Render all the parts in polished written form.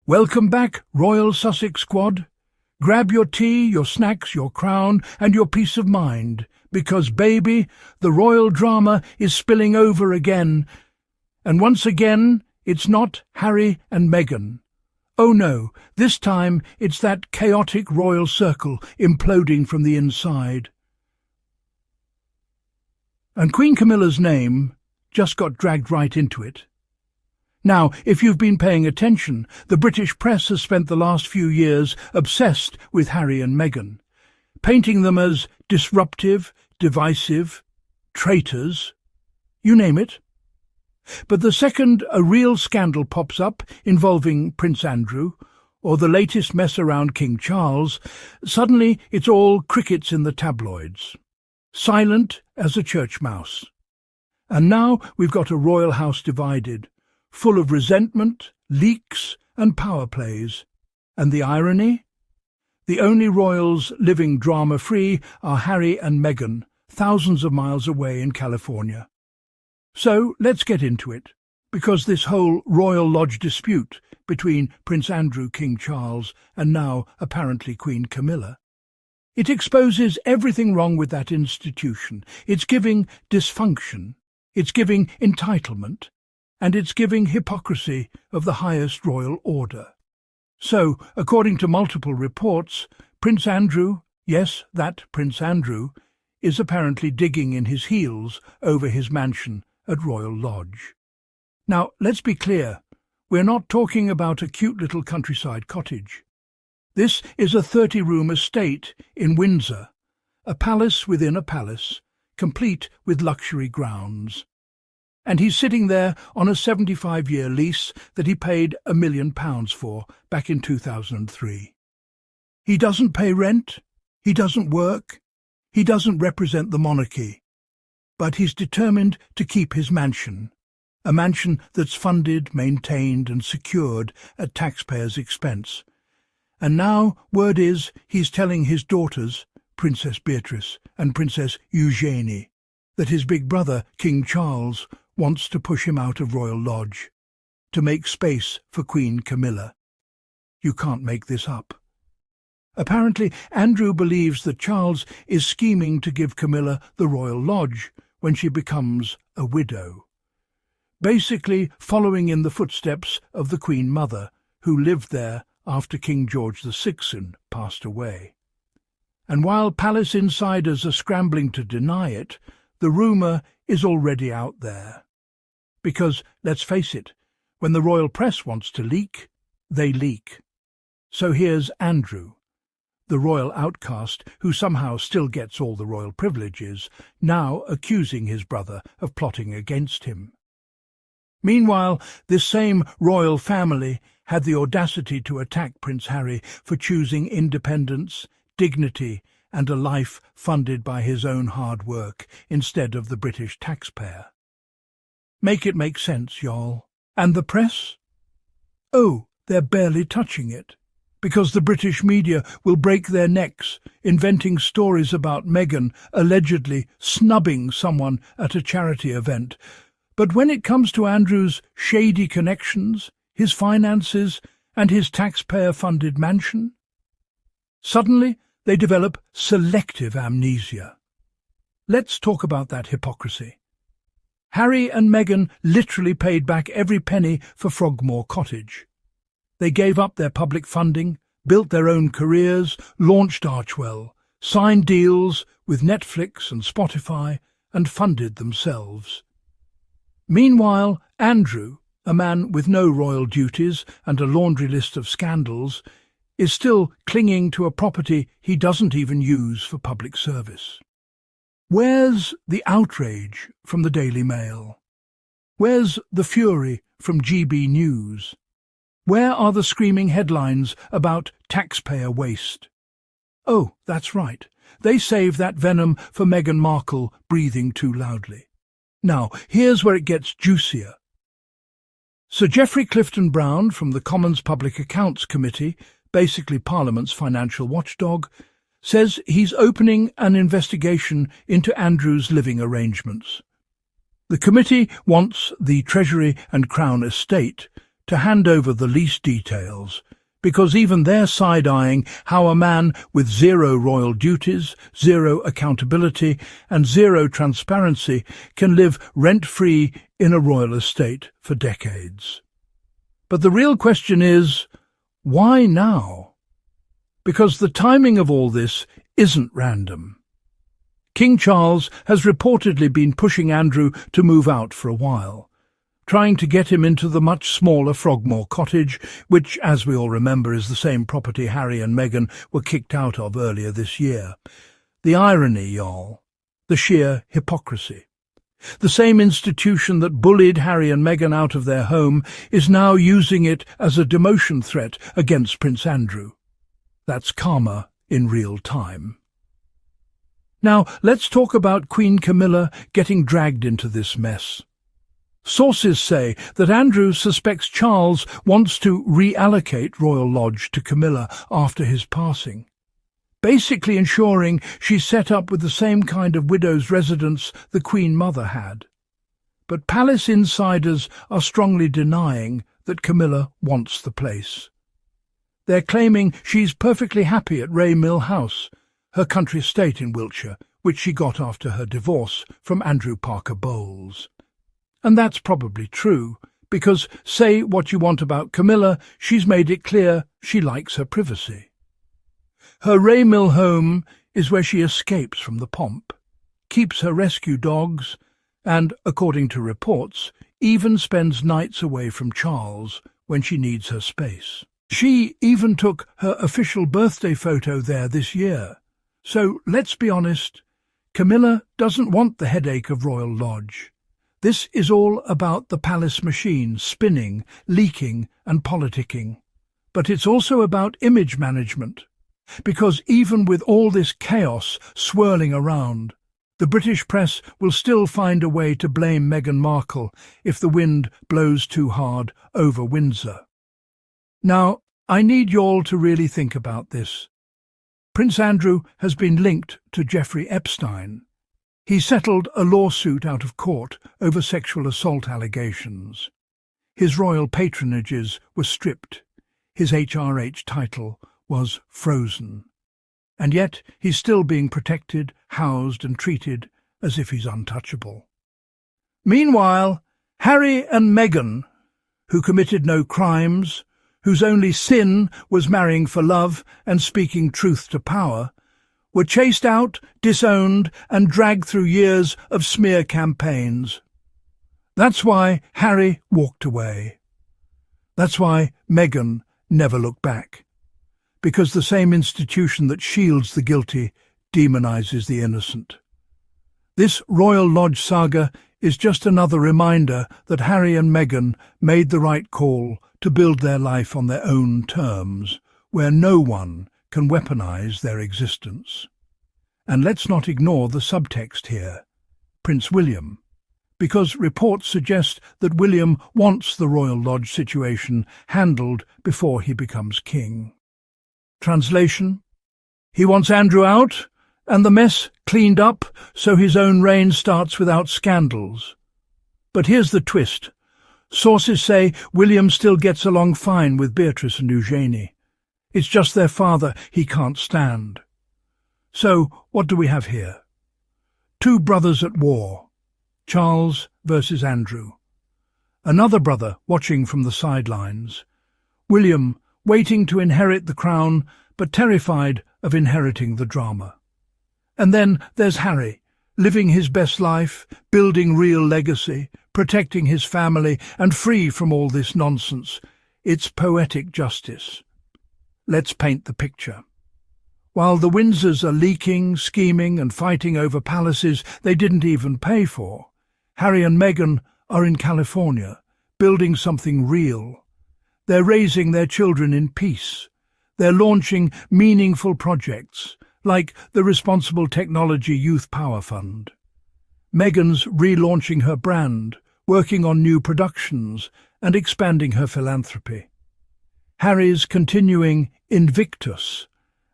Welcome back, Royal Sussex Squad. Grab your tea, your snacks, your crown, and your peace of mind, because, baby, the royal drama is spilling over again. And once again, it's not Harry and Meghan. Oh no, this time it's that chaotic royal circle imploding from the inside. And Queen Camilla's name just got dragged right into it. Now, if you've been paying attention, the British press has spent the last few years obsessed with Harry and Meghan, painting them as disruptive, divisive, traitors, you name it. But the second a real scandal pops up involving Prince Andrew, or the latest mess around King Charles, suddenly it's all crickets in the tabloids, silent as a church mouse. And now we've got a royal house divided, full of resentment, leaks and power plays. And the irony? The only royals living drama-free are Harry and Meghan, thousands of miles away in California. So let's get into it, because this whole Royal Lodge dispute between Prince Andrew, King Charles, and now apparently Queen Camilla, it exposes everything wrong with that institution. It's giving dysfunction, it's giving entitlement, and it's giving hypocrisy of the highest royal order. So, according to multiple reports, Prince Andrew, yes, that Prince Andrew, is apparently digging in his heels over his mansion at Royal Lodge. Now, let's be clear, we're not talking about a cute little countryside cottage. This is a 30-room estate in Windsor, a palace within a palace, complete with luxury grounds. And he's sitting there on a 75-year lease that he paid £1 million for back in 2003. He doesn't pay rent, he doesn't work, he doesn't represent the monarchy, but he's determined to keep his mansion, a mansion that's funded, maintained and secured at taxpayers' expense. And now word is he's telling his daughters, Princess Beatrice and Princess Eugenie, that his big brother, King Charles, wants to push him out of Royal Lodge, to make space for Queen Camilla. You can't make this up. Apparently, Andrew believes that Charles is scheming to give Camilla the Royal Lodge when she becomes a widow, basically following in the footsteps of the Queen Mother, who lived there after King George VI passed away. And while palace insiders are scrambling to deny it, the rumour is already out there. Because, let's face it, when the royal press wants to leak, they leak. So here's Andrew, the royal outcast who somehow still gets all the royal privileges, now accusing his brother of plotting against him. Meanwhile, this same royal family had the audacity to attack Prince Harry for choosing independence, dignity, and a life funded by his own hard work instead of the British taxpayer. Make it make sense, y'all. And the press? Oh, they're barely touching it, because the British media will break their necks inventing stories about Meghan allegedly snubbing someone at a charity event. But when it comes to Andrew's shady connections, his finances, and his taxpayer-funded mansion, suddenly they develop selective amnesia. Let's talk about that hypocrisy. Harry and Meghan literally paid back every penny for Frogmore Cottage. They gave up their public funding, built their own careers, launched Archwell, signed deals with Netflix and Spotify, and funded themselves. Meanwhile, Andrew, a man with no royal duties and a laundry list of scandals, is still clinging to a property he doesn't even use for public service. Where's the outrage from the Daily Mail? Where's the fury from GB News? Where are the screaming headlines about taxpayer waste? Oh, that's right. They save that venom for Meghan Markle breathing too loudly. Now, here's where it gets juicier. Sir Geoffrey Clifton-Brown from the Commons Public Accounts Committee, basically Parliament's financial watchdog, says he's opening an investigation into Andrew's living arrangements. The committee wants the Treasury and Crown estate to hand over the lease details, because even they're side-eyeing how a man with zero royal duties, zero accountability and zero transparency can live rent-free in a royal estate for decades. But the real question is, why now? Because the timing of all this isn't random. King Charles has reportedly been pushing Andrew to move out for a while, trying to get him into the much smaller Frogmore Cottage, which, as we all remember, is the same property Harry and Meghan were kicked out of earlier this year. The irony, y'all. The sheer hypocrisy. The same institution that bullied Harry and Meghan out of their home is now using it as a demotion threat against Prince Andrew. That's karma in real time. Now, let's talk about Queen Camilla getting dragged into this mess. Sources say that Andrew suspects Charles wants to reallocate Royal Lodge to Camilla after his passing, basically ensuring she's set up with the same kind of widow's residence the Queen Mother had. But palace insiders are strongly denying that Camilla wants the place. They're claiming she's perfectly happy at Ray Mill House, her country estate in Wiltshire, which she got after her divorce from Andrew Parker Bowles. And that's probably true, because, say what you want about Camilla, she's made it clear she likes her privacy. Her Ray Mill home is where she escapes from the pomp, keeps her rescue dogs, and, according to reports, even spends nights away from Charles when she needs her space. She even took her official birthday photo there this year. So, let's be honest, Camilla doesn't want the headache of Royal Lodge. This is all about the palace machine spinning, leaking and politicking. But it's also about image management, because even with all this chaos swirling around, the British press will still find a way to blame Meghan Markle if the wind blows too hard over Windsor. Now, I need y'all to really think about this. Prince Andrew has been linked to Jeffrey Epstein. He settled a lawsuit out of court over sexual assault allegations. His royal patronages were stripped. His HRH title was frozen. And yet he's still being protected, housed and treated as if he's untouchable. Meanwhile, Harry and Meghan, who committed no crimes, whose only sin was marrying for love and speaking truth to power, were chased out, disowned and dragged through years of smear campaigns. That's why Harry walked away. That's why Meghan never looked back. Because the same institution that shields the guilty demonizes the innocent. This Royal Lodge saga is just another reminder that Harry and Meghan made the right call to build their life on their own terms, where no one can weaponize their existence. And let's not ignore the subtext here, Prince William, because reports suggest that William wants the Royal Lodge situation handled before he becomes king. Translation: he wants Andrew out and the mess cleaned up so his own reign starts without scandals. But here's the twist. Sources say William still gets along fine with Beatrice and Eugenie. It's just their father he can't stand. So, what do we have here? Two brothers at war, Charles versus Andrew. Another brother watching from the sidelines, William waiting to inherit the crown but terrified of inheriting the drama. And then there's Harry, living his best life, building real legacy, protecting his family and free from all this nonsense. It's poetic justice. Let's paint the picture. While the Windsors are leaking, scheming and fighting over palaces they didn't even pay for, Harry and Meghan are in California, building something real. They're raising their children in peace. They're launching meaningful projects, like the Responsible Technology Youth Power Fund. Meghan's relaunching her brand, working on new productions and expanding her philanthropy. Harry's continuing Invictus,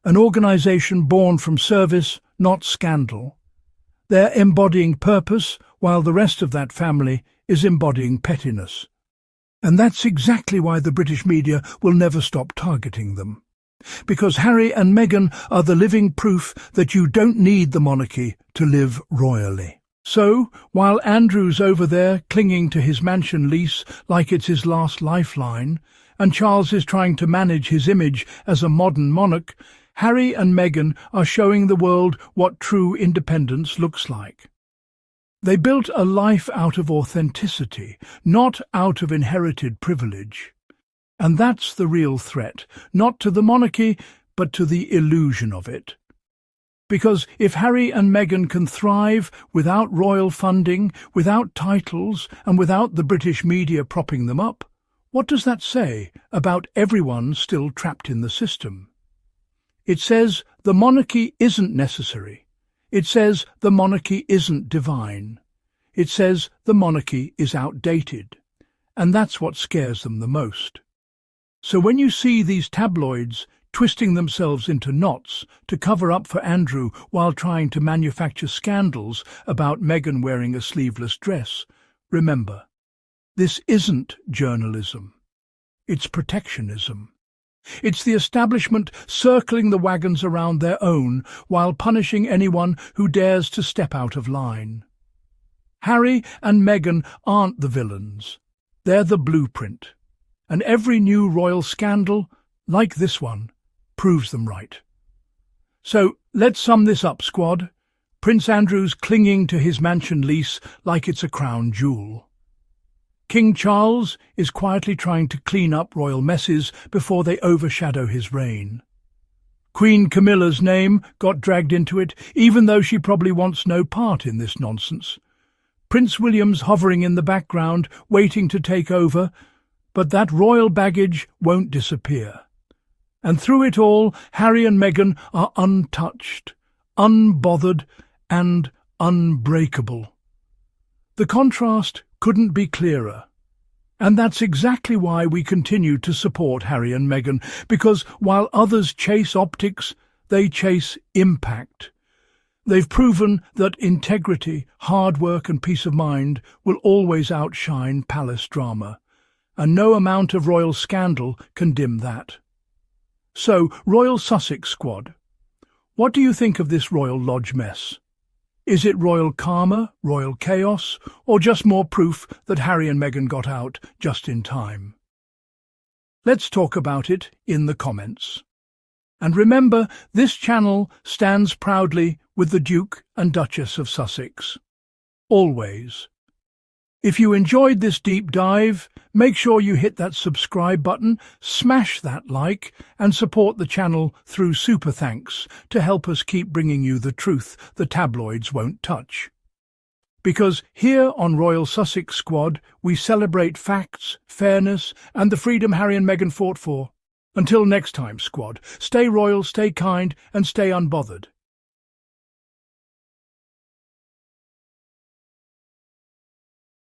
an organisation born from service, not scandal. They're embodying purpose, while the rest of that family is embodying pettiness. And that's exactly why the British media will never stop targeting them. Because Harry and Meghan are the living proof that you don't need the monarchy to live royally. So, while Andrew's over there clinging to his mansion lease like it's his last lifeline, and Charles is trying to manage his image as a modern monarch, Harry and Meghan are showing the world what true independence looks like. They built a life out of authenticity, not out of inherited privilege. And that's the real threat, not to the monarchy, but to the illusion of it. Because if Harry and Meghan can thrive without royal funding, without titles, and without the British media propping them up, what does that say about everyone still trapped in the system? It says the monarchy isn't necessary. It says the monarchy isn't divine. It says the monarchy is outdated. And that's what scares them the most. So when you see these tabloids twisting themselves into knots to cover up for Andrew while trying to manufacture scandals about Meghan wearing a sleeveless dress, remember, this isn't journalism. It's protectionism. It's the establishment circling the wagons around their own while punishing anyone who dares to step out of line. Harry and Meghan aren't the villains. They're the blueprint. And every new royal scandal, like this one, proves them right. So let's sum this up, squad. Prince Andrew's clinging to his mansion lease like it's a crown jewel. King Charles is quietly trying to clean up royal messes before they overshadow his reign. Queen Camilla's name got dragged into it, even though she probably wants no part in this nonsense. Prince William's hovering in the background, waiting to take over, but that royal baggage won't disappear. And through it all, Harry and Meghan are untouched, unbothered, and unbreakable. The contrast couldn't be clearer. And that's exactly why we continue to support Harry and Meghan, because while others chase optics, they chase impact. They've proven that integrity, hard work and peace of mind will always outshine palace drama. And no amount of royal scandal can dim that. So, Royal Sussex Squad, what do you think of this royal lodge mess? Is it royal karma, royal chaos, or just more proof that Harry and Meghan got out just in time? Let's talk about it in the comments. And remember, this channel stands proudly with the Duke and Duchess of Sussex. Always. If you enjoyed this deep dive, make sure you hit that subscribe button, smash that like, and support the channel through super thanks to help us keep bringing you the truth the tabloids won't touch. Because here on Royal Sussex Squad, we celebrate facts, fairness, and the freedom Harry and Meghan fought for. Until next time, squad, stay royal, stay kind, and stay unbothered.